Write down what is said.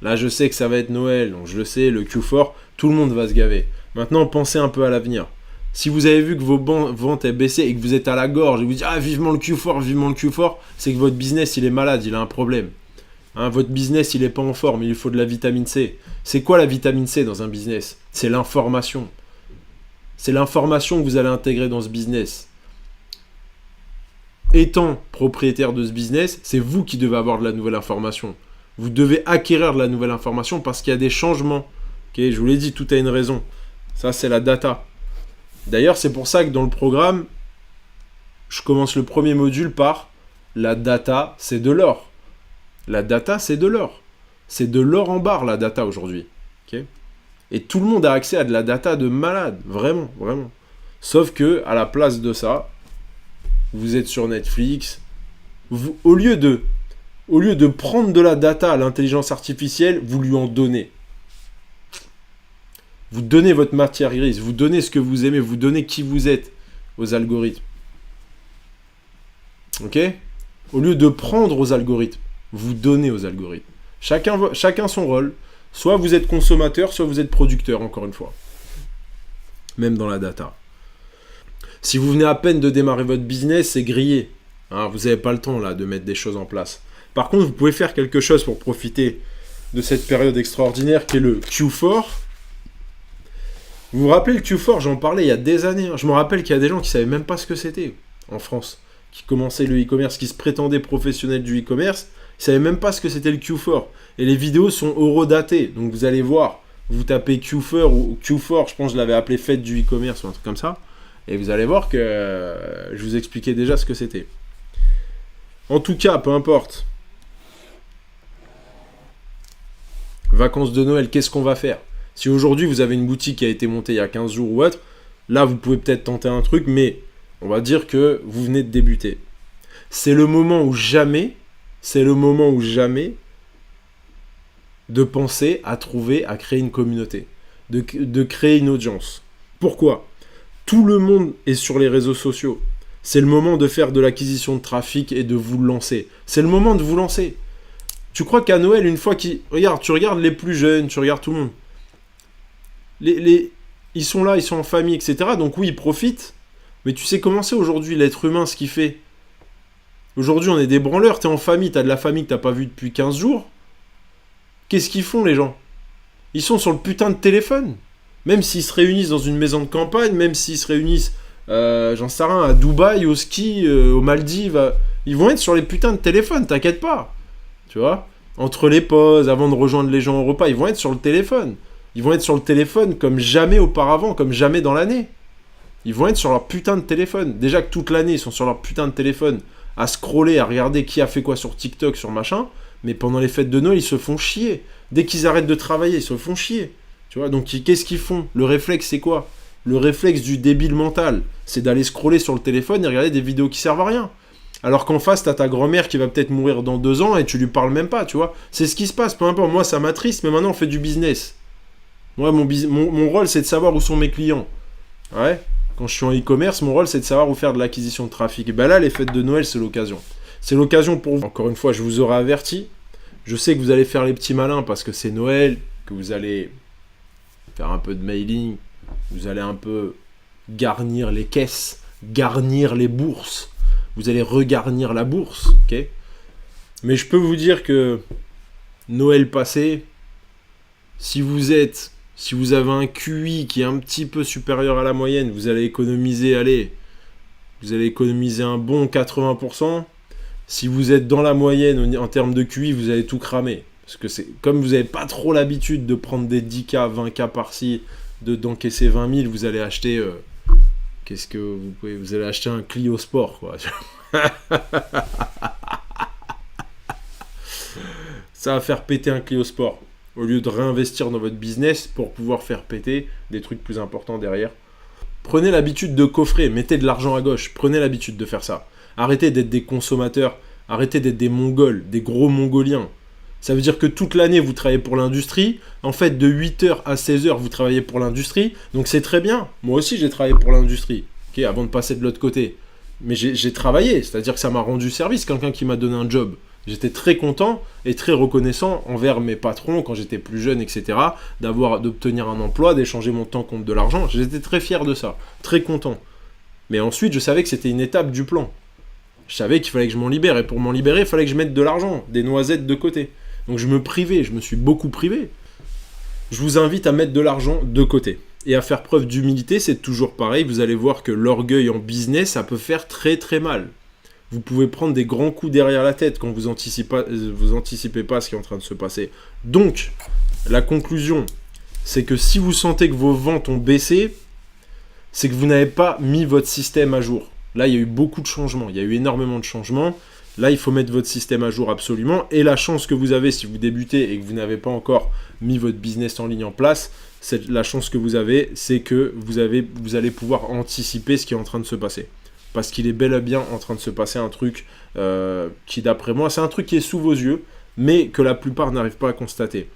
Là, je sais que ça va être Noël, donc je le sais, le Q4, tout le monde va se gaver. Maintenant, pensez un peu à l'avenir. Si vous avez vu que vos ventes aient baissé et que vous êtes à la gorge et vous dites ah vivement le Q4, vivement le Q4, c'est que votre business il est malade, il a un problème. Hein, votre business il est pas en forme, il lui faut de la vitamine C. C'est quoi la vitamine C dans un business? C'est l'information. C'est l'information que vous allez intégrer dans ce business. Étant propriétaire de ce business, c'est vous qui devez avoir de la nouvelle information. Vous devez acquérir de la nouvelle information parce qu'il y a des changements. Okay, je vous l'ai dit, tout a une raison. Ça, c'est la data. D'ailleurs, c'est pour ça que dans le programme, je commence le premier module par la data, c'est de l'or. La data, c'est de l'or. C'est de l'or en barre, la data, aujourd'hui. Okay, et tout le monde a accès à de la data de malade. Vraiment, vraiment. Sauf que, à la place de ça, vous êtes sur Netflix. Au lieu de prendre de la data à l'intelligence artificielle, vous lui en donnez. Vous donnez votre matière grise, vous donnez ce que vous aimez, vous donnez qui vous êtes aux algorithmes. Ok? Au lieu de prendre aux algorithmes, vous donnez aux algorithmes. Chacun son rôle. Soit vous êtes consommateur, soit vous êtes producteur, encore une fois. Même dans la data. Si vous venez à peine de démarrer votre business, c'est grillé. Hein, vous n'avez pas le temps là de mettre des choses en place. Par contre, vous pouvez faire quelque chose pour profiter de cette période extraordinaire qui est le Q4. Vous vous rappelez le Q4, j'en parlais il y a des années. Hein. Je me rappelle qu'il y a des gens qui ne savaient même pas ce que c'était en France, qui commençaient le e-commerce, qui se prétendaient professionnels du e-commerce. Ils ne savaient même pas ce que c'était le Q4. Et les vidéos sont horodatées. Donc vous allez voir, vous tapez Q4 ou Q4, je pense que je l'avais appelé fête du e-commerce ou un truc comme ça. Et vous allez voir que je vous expliquais déjà ce que c'était. En tout cas, peu importe. Vacances de Noël, qu'est-ce qu'on va faire? Si aujourd'hui vous avez une boutique qui a été montée il y a 15 jours ou autre, là vous pouvez peut-être tenter un truc, mais on va dire que vous venez de débuter. C'est le moment où jamais de penser à trouver, à créer une communauté, de créer une audience. Pourquoi? Tout le monde est sur les réseaux sociaux. C'est le moment de faire de l'acquisition de trafic et de vous lancer. C'est le moment de vous lancer. Tu crois qu'à Noël, une fois qu'ils... Regarde, tu regardes les plus jeunes, tu regardes tout le monde. Ils sont là, ils sont en famille, etc. Donc oui, ils profitent. Mais tu sais comment c'est aujourd'hui, l'être humain, ce qu'il fait. Aujourd'hui, on est des branleurs. T'es en famille, t'as de la famille que t'as pas vue depuis 15 jours. Qu'est-ce qu'ils font, les gens? Ils sont sur le putain de téléphone. Même s'ils se réunissent dans une maison de campagne, même s'ils se réunissent, j'en sais rien, à Dubaï, au ski, aux Maldives, ils vont être sur les putains de téléphones, t'inquiète pas. Tu vois? Entre les pauses, avant de rejoindre les gens au repas, ils vont être sur le téléphone. Ils vont être sur le téléphone comme jamais auparavant, comme jamais dans l'année. Ils vont être sur leur putain de téléphone. Déjà que toute l'année, ils sont sur leur putain de téléphone, à scroller, à regarder qui a fait quoi sur TikTok, sur machin. Mais pendant les fêtes de Noël, ils se font chier. Dès qu'ils arrêtent de travailler, ils se font chier. Tu vois, donc qu'est-ce qu'ils font? Le réflexe, c'est quoi? Le réflexe du débile mental, c'est d'aller scroller sur le téléphone et regarder des vidéos qui servent à rien. Alors qu'en face, t'as ta grand-mère qui va peut-être mourir dans 2 ans et tu lui parles même pas, tu vois. C'est ce qui se passe, peu importe. Moi, ça m'attriste, mais maintenant, on fait du business. Moi, mon rôle, c'est de savoir où sont mes clients. Ouais. Quand je suis en e-commerce, mon rôle, c'est de savoir où faire de l'acquisition de trafic. Et ben là, les fêtes de Noël, c'est l'occasion. C'est l'occasion pour vous. Encore une fois, je vous aurais averti. Je sais que vous allez faire les petits malins parce que c'est Noël, que vous allez faire un peu de mailing, vous allez un peu garnir les caisses, garnir les bourses. Vous allez regarnir la bourse, ok? Mais je peux vous dire que Noël passé, si vous avez un QI qui est un petit peu supérieur à la moyenne, vous allez économiser un bon 80%. Si vous êtes dans la moyenne en termes de QI, vous allez tout cramer. Parce que c'est comme vous n'avez pas trop l'habitude de prendre des 10K, 20K par-ci, d'encaisser 20 000, vous allez acheter... vous allez acheter un Clio Sport, quoi. Ça va faire péter un Clio Sport. Au lieu de réinvestir dans votre business pour pouvoir faire péter des trucs plus importants derrière. Prenez l'habitude de coffrer, mettez de l'argent à gauche. Prenez l'habitude de faire ça. Arrêtez d'être des consommateurs. Arrêtez d'être des Mongols, des gros Mongoliens. Ça veut dire que toute l'année, vous travaillez pour l'industrie. En fait, de 8h à 16h, vous travaillez pour l'industrie. Donc c'est très bien. Moi aussi, j'ai travaillé pour l'industrie, avant de passer de l'autre côté. Mais j'ai travaillé, c'est-à-dire que ça m'a rendu service, quelqu'un qui m'a donné un job. J'étais très content et très reconnaissant envers mes patrons quand j'étais plus jeune, etc. D'obtenir un emploi, d'échanger mon temps contre de l'argent. J'étais très fier de ça, très content. Mais ensuite, je savais que c'était une étape du plan. Je savais qu'il fallait que je m'en libère. Et pour m'en libérer, il fallait que je mette de l'argent, des noisettes de côté. Donc je me privais, je me suis beaucoup privé. Je vous invite à mettre de l'argent de côté. Et à faire preuve d'humilité, c'est toujours pareil. Vous allez voir que l'orgueil en business, ça peut faire très très mal. Vous pouvez prendre des grands coups derrière la tête quand vous anticipez pas ce qui est en train de se passer. Donc, la conclusion, c'est que si vous sentez que vos ventes ont baissé, c'est que vous n'avez pas mis votre système à jour. Là, il y a eu beaucoup de changements, il y a eu énormément de changements. Là, il faut mettre votre système à jour absolument. Et la chance que vous avez si vous débutez et que vous n'avez pas encore mis votre business en ligne en place, la chance que vous avez, c'est que vous allez pouvoir anticiper ce qui est en train de se passer. Parce qu'il est bel et bien en train de se passer un truc qui, d'après moi, c'est un truc qui est sous vos yeux, mais que la plupart n'arrivent pas à constater.